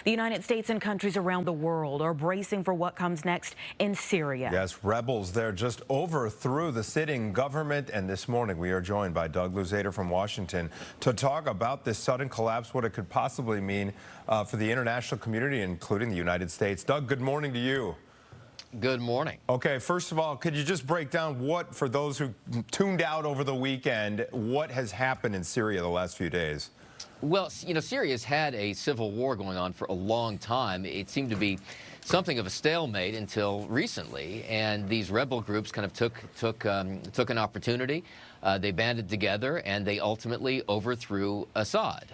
The United States and countries around the world are bracing for what comes next in Syria. Yes, rebels there just overthrew the sitting government, and this morning we are joined by Doug Luzader from Washington to talk about this sudden collapse, what it could possibly mean for the international community, including the United States. Doug, good morning to you. Good morning. Okay, first of all, could you just break down what, for those who tuned out over the weekend, what has happened in Syria the last few days? Well, you know, Syria's had a civil war going on for a long time. It seemed to be something of a stalemate until recently, and these rebel groups kind of took an opportunity. They banded together, and they ultimately overthrew Assad.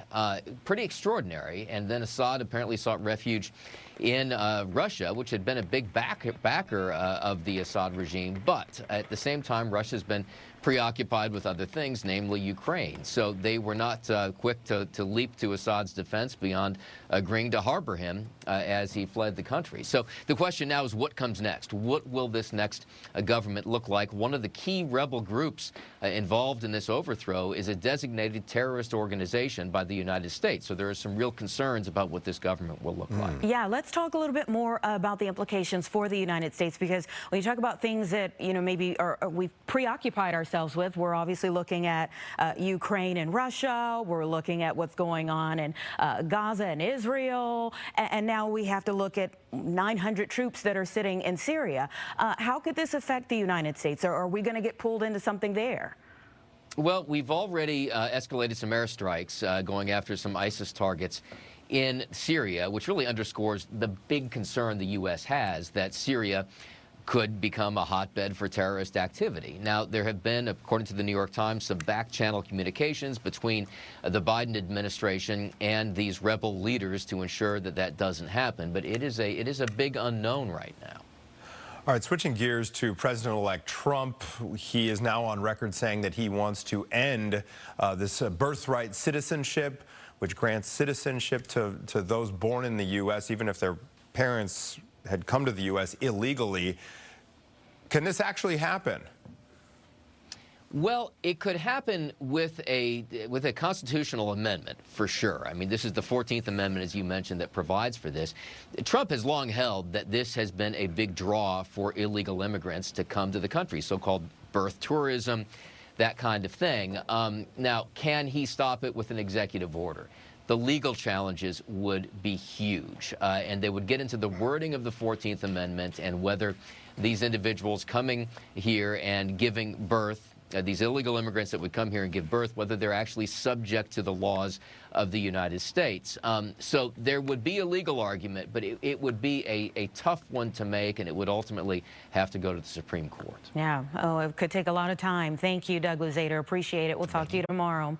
Pretty extraordinary. And then Assad apparently sought refuge in Russia, which had been a big backer of the Assad regime. But at the same time, Russia's been preoccupied with other things, namely Ukraine. So they were not quick to leap to Assad's defense beyond agreeing to harbor him as he fled the country. So the question now is, what comes next? What will this next government look like? One of the key rebel groups involved in this overthrow is a designated terrorist organization by the United States. So there are some real concerns about what this government will look like. Yeah, let's talk a little bit more about the implications for the United States, because when you talk about things that, you know, maybe we've preoccupied ourselves with, we're obviously looking at Ukraine and Russia, we're looking at what's going on in Gaza and Israel, and now we have to look at 900 troops that are sitting in Syria. How could this affect the United States, or are we going to get pulled into something there? Well, we've already escalated some airstrikes going after some ISIS targets in Syria, which really underscores the big concern the U.S. has that Syria could become a hotbed for terrorist activity. Now, there have been, according to the New York Times, some back-channel communications between the Biden administration and these rebel leaders to ensure that that doesn't happen. But it is a big unknown right now. All right, switching gears to President-elect Trump. He is now on record saying that he wants to end this birthright citizenship, which grants citizenship to those born in the U.S., even if their parents had come to the U.S. illegally. Can this actually happen? Well, it could happen with a constitutional amendment, for sure. I mean, this is the 14th Amendment, as you mentioned, that provides for this. Trump has long held that this has been a big draw for illegal immigrants to come to the country, so-called birth tourism, that kind of thing. Now, can he stop it with an executive order? The legal challenges would be huge, and they would get into the wording of the 14th Amendment and whether these individuals coming here and giving birth, these illegal immigrants that would come here and give birth, whether they're actually subject to the laws of the United States. So there would be a legal argument, but it would be a tough one to make, and it would ultimately have to go to the Supreme Court. Yeah, oh, it could take a lot of time. Thank you, Doug Luzader. Appreciate it. We'll talk to you tomorrow.